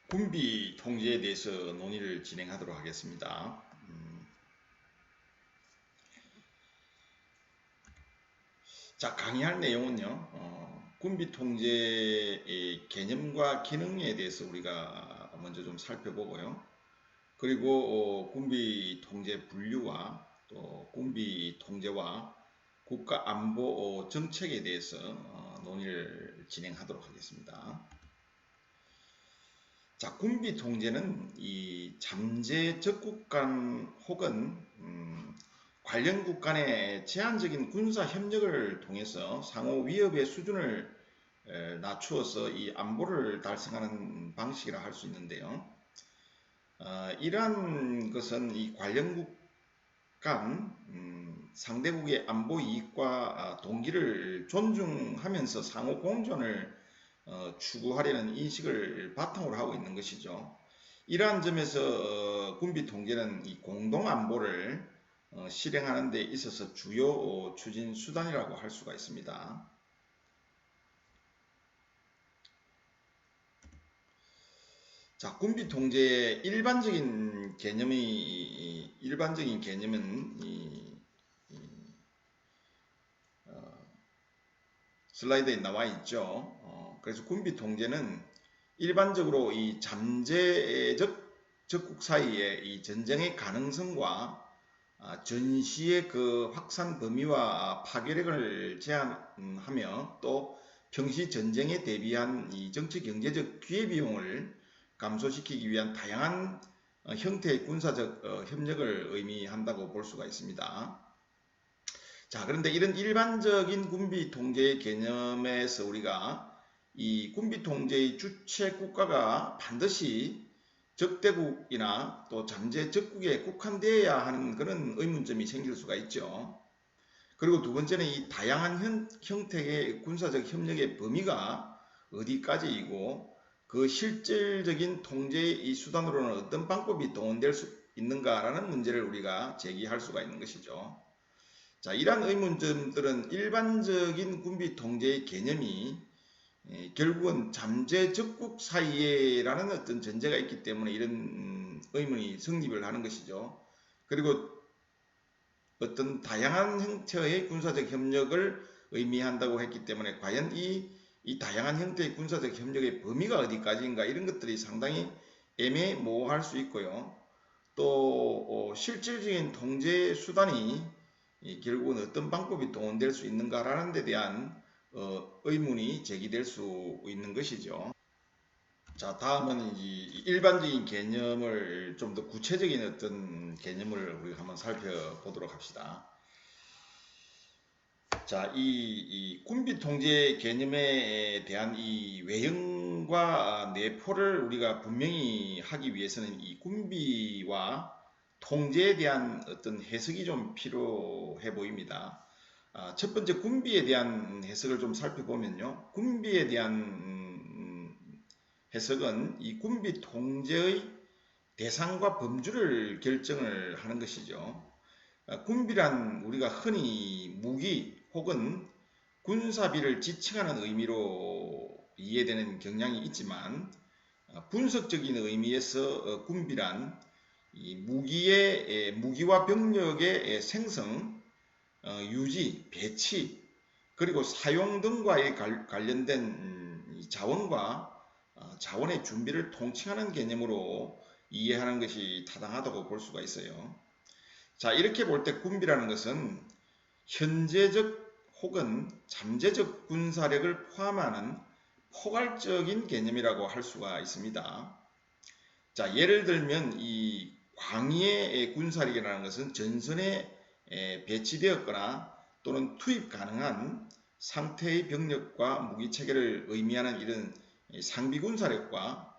군비 통제에 대해서 논의를 진행하도록 하겠습니다. 자, 강의할 내용은요, 군비 통제의 개념과 기능에 대해서 우리가 먼저 좀 살펴보고요. 그리고 군비 통제 분류와 또 군비 통제와 국가 안보 정책에 대해서 논의를 진행하도록 하겠습니다. 자, 군비 통제는 이 잠재 적국 간 혹은 관련국 간의 제한적인 군사 협력을 통해서 상호 위협의 수준을 낮추어서 이 안보를 달성하는 방식이라 할 수 있는데요. 이러한 것은 이 관련국 간 상대국의 안보 이익과 동기를 존중하면서 상호 공존을 추구하려는 인식을 바탕으로 하고 있는 것이죠. 이러한 점에서 군비 통제는 이 공동 안보를 실행하는 데 있어서 주요 추진 수단이라고 할 수가 있습니다. 자, 군비 통제의 일반적인 개념은 슬라이드에 나와 있죠. 그래서 군비 통제는 일반적으로 이 잠재적 적국 사이의 이 전쟁의 가능성과 전시의 그 확산 범위와 파괴력을 제한하며 또 평시 전쟁에 대비한 이 정치 경제적 기회비용을 감소시키기 위한 다양한 형태의 군사적 협력을 의미한다고 볼 수가 있습니다. 자, 그런데 이런 일반적인 군비 통제의 개념에서 우리가 이 군비 통제의 주체 국가가 반드시 적대국이나 또 잠재 적국에 국한되어야 하는 그런 의문점이 생길 수가 있죠. 그리고 두 번째는 이 다양한 형태의 군사적 협력의 범위가 어디까지이고 그 실질적인 통제의 이 수단으로는 어떤 방법이 동원될 수 있는가라는 문제를 우리가 제기할 수가 있는 것이죠. 자, 이러한 의문점들은 일반적인 군비 통제의 개념이 결국은 잠재 적국 사이에라는 어떤 전제가 있기 때문에 이런 의문이 성립을 하는 것이죠. 그리고 어떤 다양한 형태의 군사적 협력을 의미한다고 했기 때문에 과연 이 다양한 형태의 군사적 협력의 범위가 어디까지인가 이런 것들이 상당히 애매모호할 수 있고요. 또 실질적인 통제 수단이 결국은 어떤 방법이 동원될 수 있는가라는 데 대한 의문이 제기될 수 있는 것이죠. 자, 다음은 일반적인 개념을 좀 더 구체적인 어떤 개념을 우리가 한번 살펴보도록 합시다. 자, 이 군비 통제 개념에 대한 이 외형과 내포를 우리가 분명히 하기 위해서는 이 군비와 통제에 대한 어떤 해석이 좀 필요해 보입니다. 첫 번째 군비에 대한 해석을 좀 살펴보면요. 군비에 대한 해석은 이 군비 통제의 대상과 범주를 결정을 하는 것이죠. 군비란 우리가 흔히 무기 혹은 군사비를 지칭하는 의미로 이해되는 경향이 있지만 분석적인 의미에서 군비란 이 무기와 병력의 생성, 유지, 배치, 그리고 사용 등과의 관련된 자원과 자원의 준비를 통칭하는 개념으로 이해하는 것이 타당하다고 볼 수가 있어요. 자, 이렇게 볼 때 군비라는 것은 현재적 혹은 잠재적 군사력을 포함하는 포괄적인 개념이라고 할 수가 있습니다. 자, 예를 들면 이 광의의 군사력이라는 것은 전선에 배치되었거나 또는 투입 가능한 상태의 병력과 무기 체계를 의미하는 이런 상비 군사력과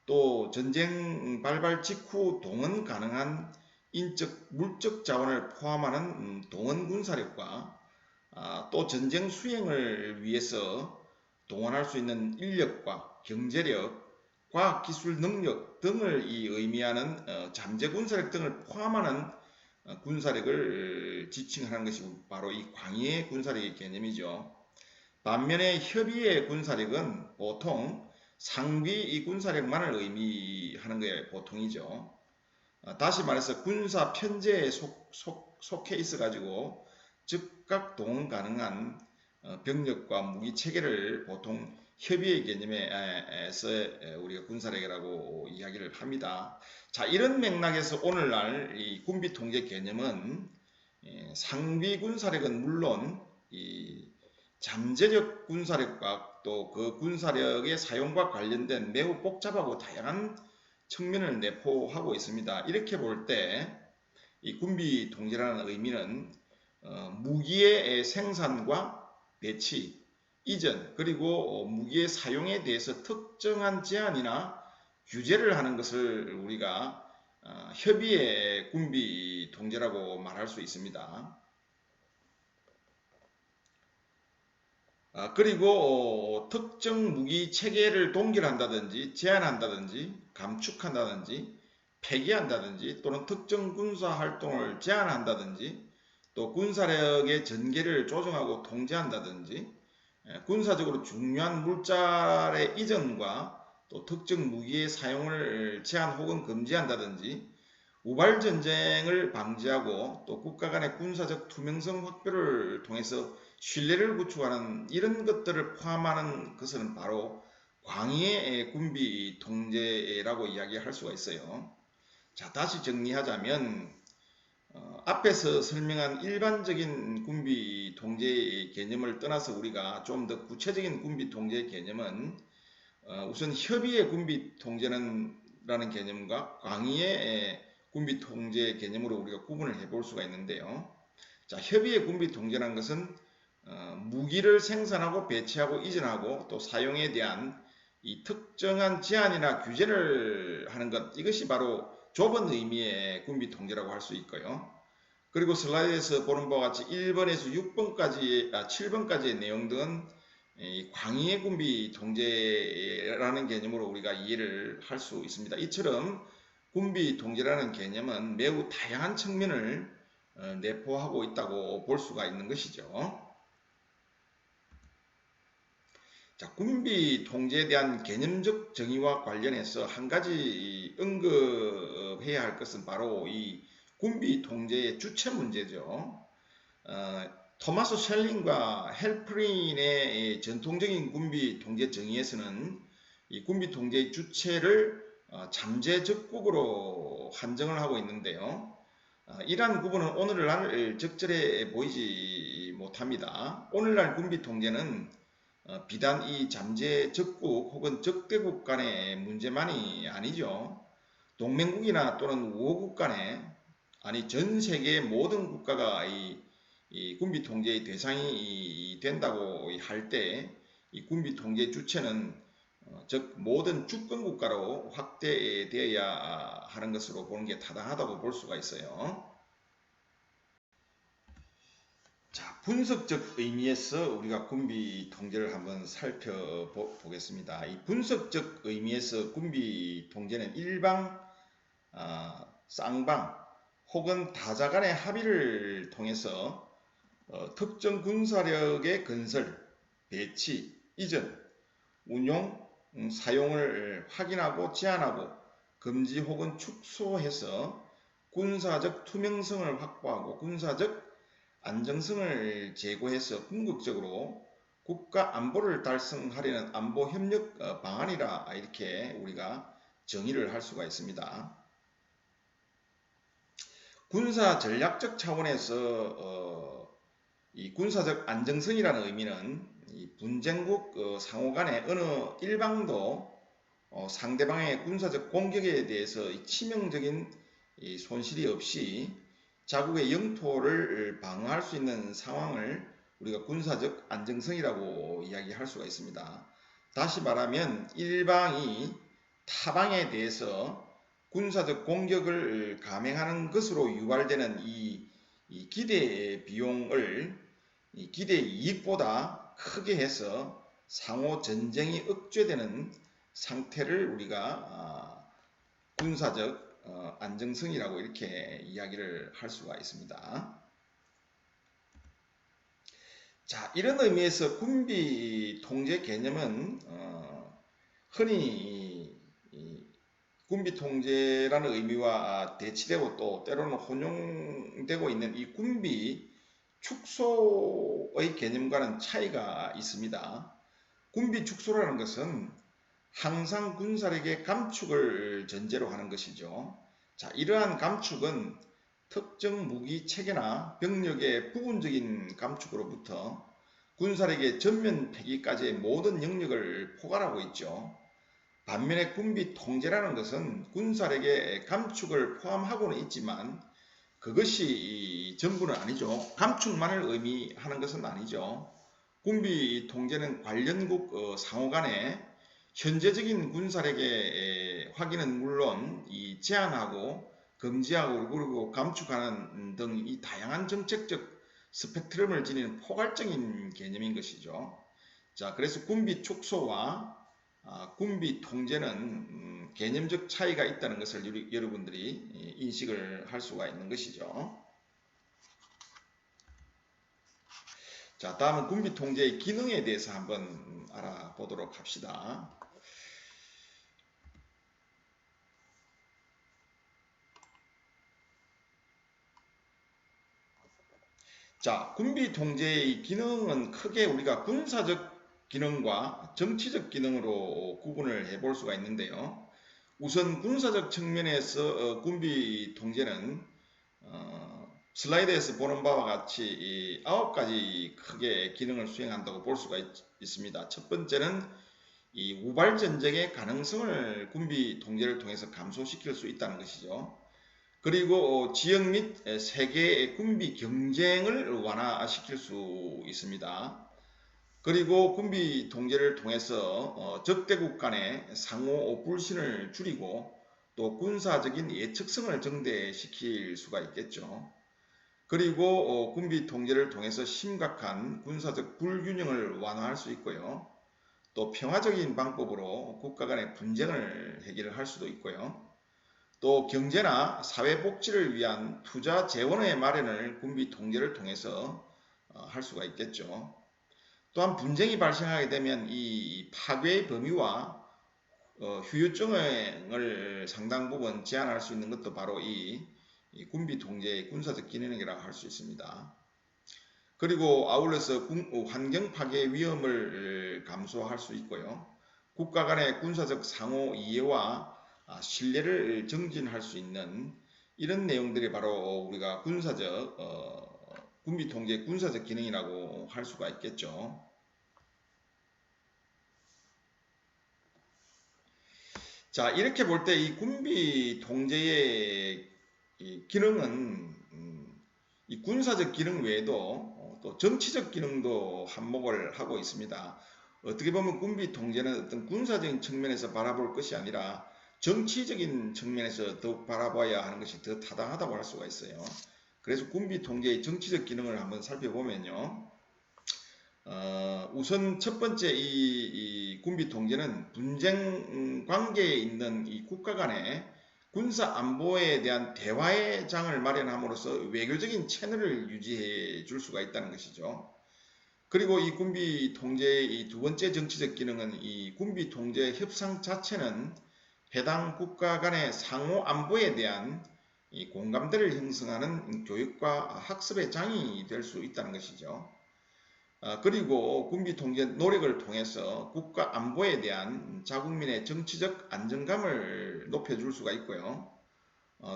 또 전쟁 발발 직후 동원 가능한 인적, 물적 자원을 포함하는 동원 군사력과 또 전쟁 수행을 위해서 동원할 수 있는 인력과 경제력, 과학기술 능력 등을 의미하는 잠재 군사력 등을 포함하는 군사력을 지칭하는 것이 바로 이 광의의 군사력의 개념이죠. 반면에 협의의 군사력은 보통 상비 이 군사력만을 의미하는 게 보통이죠. 다시 말해서 군사 편제에 속해 있어 가지고 즉각 동원 가능한 병력과 무기 체계를 보통 협의의 개념에서 우리가 군사력이라고 이야기를 합니다. 자, 이런 맥락에서 오늘날 이 군비 통제 개념은 상비 군사력은 물론 이 잠재적 군사력과 또 그 군사력의 사용과 관련된 매우 복잡하고 다양한 측면을 내포하고 있습니다. 이렇게 볼 때 이 군비 통제라는 의미는 무기의 생산과 배치, 이전, 그리고 무기의 사용에 대해서 특정한 제한이나 규제를 하는 것을 우리가 협의의 군비 통제라고 말할 수 있습니다. 그리고 특정 무기 체계를 동결한다든지 제한한다든지 감축한다든지 폐기한다든지 또는 특정 군사 활동을 제한한다든지 또 군사력의 전개를 조정하고 통제한다든지 군사적으로 중요한 물자의 이전과 또 특정 무기의 사용을 제한 혹은 금지한다든지 우발 전쟁을 방지하고 또 국가 간의 군사적 투명성 확보를 통해서 신뢰를 구축하는 이런 것들을 포함하는 것은 바로 광의의 군비 통제라고 이야기할 수가 있어요. 자, 다시 정리하자면 앞에서 설명한 일반적인 군비 통제 개념을 떠나서 우리가 좀 더 구체적인 군비 통제 개념은 우선 협의의 군비 통제는 라는 개념과 광의의 군비 통제 개념으로 우리가 구분을 해볼 수가 있는데요. 자, 협의의 군비 통제라는 것은 무기를 생산하고 배치하고 이전하고 또 사용에 대한 이 특정한 제한이나 규제를 하는 것, 이것이 바로 좁은 의미의 군비 통제라고 할 수 있고요. 그리고 슬라이드에서 보는 바와 같이 1번에서 7번까지의 내용 등은 광의의 군비 통제라는 개념으로 우리가 이해를 할 수 있습니다. 이처럼 군비 통제라는 개념은 매우 다양한 측면을 내포하고 있다고 볼 수가 있는 것이죠. 자, 군비 통제에 대한 개념적 정의와 관련해서 한 가지 언급해야 할 것은 바로 이 군비 통제의 주체 문제죠. 토마스 셸링과 헬프린의 전통적인 군비 통제 정의에서는 이 군비 통제의 주체를 잠재 적국으로 한정을 하고 있는데요. 이러한 구분은 오늘날 적절해 보이지 못합니다. 오늘날 군비 통제는 비단 이 잠재 적국 혹은 적대국 간의 문제만이 아니죠. 동맹국이나 또는 우호국 간에 아니 전 세계의 모든 국가가 이 군비 통제의 대상이 된다고 할 때 이 군비 통제 주체는 즉 모든 주권 국가로 확대되어야 하는 것으로 보는 게 타당하다고 볼 수가 있어요. 자, 분석적 의미에서 우리가 군비 통제를 한번 살펴보겠습니다. 이 분석적 의미에서 군비 통제는 일방, 쌍방 혹은 다자 간의 합의를 통해서 특정 군사력의 건설, 배치, 이전, 운용, 사용을 확인하고 제한하고 금지 혹은 축소해서 군사적 투명성을 확보하고 군사적 안정성을 제고해서 궁극적으로 국가 안보를 달성하려는 안보 협력 방안이라 이렇게 우리가 정의를 할 수가 있습니다. 군사 전략적 차원에서 이 군사적 안정성이라는 의미는 이 분쟁국 상호 간에 어느 일방도 상대방의 군사적 공격에 대해서 치명적인 손실이 없이 자국의 영토를 방어할 수 있는 상황을 우리가 군사적 안정성이라고 이야기할 수가 있습니다. 다시 말하면 일방이 타방에 대해서 군사적 공격을 감행하는 것으로 유발되는 이 기대 비용을 이 기대 이익보다 크게 해서 상호 전쟁이 억제되는 상태를 우리가 군사적 안정성이라고 이렇게 이야기를 할 수가 있습니다. 자, 이런 의미에서 군비 통제 개념은 흔히 이 군비 통제라는 의미와 대치되고 또 때로는 혼용되고 있는 이 군비 축소의 개념과는 차이가 있습니다. 군비 축소라는 것은 항상 군사력의 감축을 전제로 하는 것이죠. 자, 이러한 감축은 특정 무기 체계나 병력의 부분적인 감축으로부터 군사력의 전면 폐기까지의 모든 영역을 포괄하고 있죠. 반면에 군비 통제라는 것은 군사력의 감축을 포함하고는 있지만 그것이 전부는 아니죠. 감축만을 의미하는 것은 아니죠. 군비 통제는 관련국 상호 간에 현재적인 군사력의 확인은 물론 이 제한하고 금지하고 그리고 감축하는 등 이 다양한 정책적 스펙트럼을 지니는 포괄적인 개념인 것이죠. 자, 그래서 군비 축소와 군비 통제는 개념적 차이가 있다는 것을 여러분들이 인식을 할 수가 있는 것이죠. 자, 다음은 군비 통제의 기능에 대해서 한번 알아보도록 합시다. 자, 군비 통제의 기능은 크게 우리가 군사적 기능과 정치적 기능으로 구분을 해볼 수가 있는데요. 우선 군사적 측면에서 군비 통제는 슬라이드에서 보는 바와 같이 9가지 크게 기능을 수행한다고 볼 수가 있습니다. 첫 번째는 이 우발 전쟁의 가능성을 군비 통제를 통해서 감소시킬 수 있다는 것이죠. 그리고 지역 및 세계의 군비 경쟁을 완화시킬 수 있습니다. 그리고 군비 통제를 통해서 적대국 간의 상호 불신을 줄이고 또 군사적인 예측성을 증대시킬 수가 있겠죠. 그리고 군비 통제를 통해서 심각한 군사적 불균형을 완화할 수 있고요. 또 평화적인 방법으로 국가 간의 분쟁을 해결할 수도 있고요. 또 경제나 사회복지를 위한 투자 재원의 마련을 군비 통제를 통해서 할 수가 있겠죠. 또한 분쟁이 발생하게 되면 이 파괴의 범위와 후유증을 상당 부분 제한할 수 있는 것도 바로 이 군비 통제의 군사적 기능이라고 할 수 있습니다. 그리고 아울러서 환경 파괴 위험을 감소할 수 있고요. 국가 간의 군사적 상호 이해와 신뢰를 증진할 수 있는 이런 내용들이 바로 우리가 군비 통제 군사적 기능이라고 할 수가 있겠죠. 자, 이렇게 볼 때 이 군비 통제의 기능은 이 군사적 기능 외에도 또 정치적 기능도 한몫을 하고 있습니다. 어떻게 보면 군비 통제는 어떤 군사적인 측면에서 바라볼 것이 아니라 정치적인 측면에서 더욱 바라봐야 하는 것이 더 타당하다고 할 수가 있어요. 그래서 군비 통제의 정치적 기능을 한번 살펴보면요. 우선 첫 번째 이 군비 통제는 분쟁 관계에 있는 이 국가 간의 군사 안보에 대한 대화의 장을 마련함으로써 외교적인 채널을 유지해 줄 수가 있다는 것이죠. 그리고 이 군비 통제의 이 두 번째 정치적 기능은 이 군비 통제 협상 자체는 해당 국가 간의 상호 안보에 대한 이 공감대를 형성하는 교육과 학습의 장이 될 수 있다는 것이죠. 그리고 군비 통제 노력을 통해서 국가 안보에 대한 자국민의 정치적 안정감을 높여줄 수가 있고요.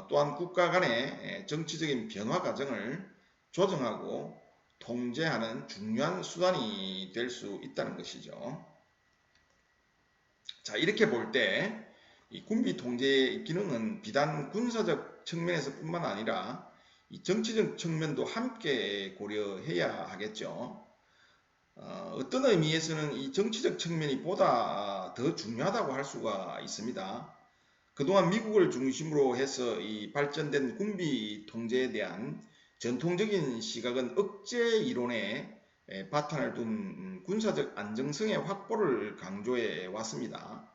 또한 국가 간의 정치적인 변화 과정을 조정하고 통제하는 중요한 수단이 될 수 있다는 것이죠. 자, 이렇게 볼 때 이 군비 통제의 기능은 비단 군사적 측면에서 뿐만 아니라 이 정치적 측면도 함께 고려해야 하겠죠. 어떤 의미에서는 이 정치적 측면이 보다 더 중요하다고 할 수가 있습니다. 그동안 미국을 중심으로 해서 이 발전된 군비 통제에 대한 전통적인 시각은 억제 이론에 바탕을 둔 군사적 안정성의 확보를 강조해 왔습니다.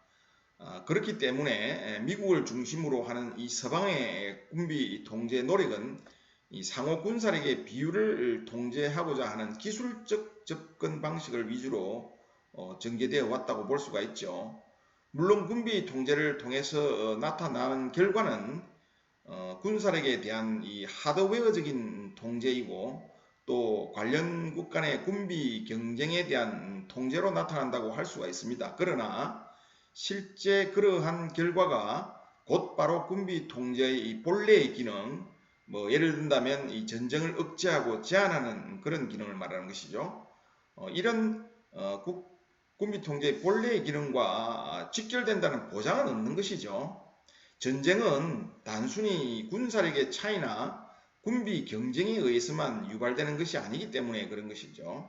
그렇기 때문에 미국을 중심으로 하는 이 서방의 군비 통제 노력은 이 상호 군사력의 비율을 통제하고자 하는 기술적 접근 방식을 위주로 전개되어 왔다고 볼 수가 있죠. 물론 군비 통제를 통해서 나타나는 결과는 군사력에 대한 이 하드웨어적인 통제이고 또 관련국 간의 군비 경쟁에 대한 통제로 나타난다고 할 수가 있습니다. 그러나 실제 그러한 결과가 곧바로 군비 통제의 이 본래의 기능, 뭐 예를 든다면 이 전쟁을 억제하고 제한하는 그런 기능을 말하는 것이죠. 이런 군비 통제의 본래의 기능과 직결된다는 보장은 없는 것이죠. 전쟁은 단순히 군사력의 차이나 군비 경쟁에 의해서만 유발되는 것이 아니기 때문에 그런 것이죠.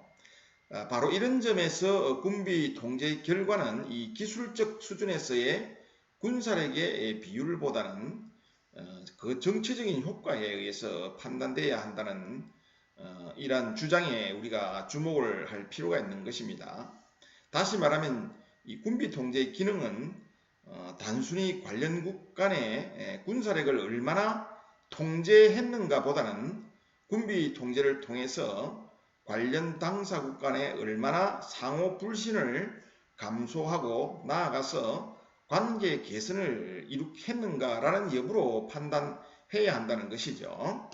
바로 이런 점에서 군비 통제의 결과는 이 기술적 수준에서의 군사력의 비율보다는 그 정치적인 효과에 의해서 판단돼야 한다는 이러한 주장에 우리가 주목을 할 필요가 있는 것입니다. 다시 말하면 이 군비 통제의 기능은 단순히 관련국 간의 군사력을 얼마나 통제했는가 보다는 군비 통제를 통해서 관련 당사국 간에 얼마나 상호 불신을 감소하고 나아가서 관계 개선을 이룩했는가라는 여부로 판단해야 한다는 것이죠.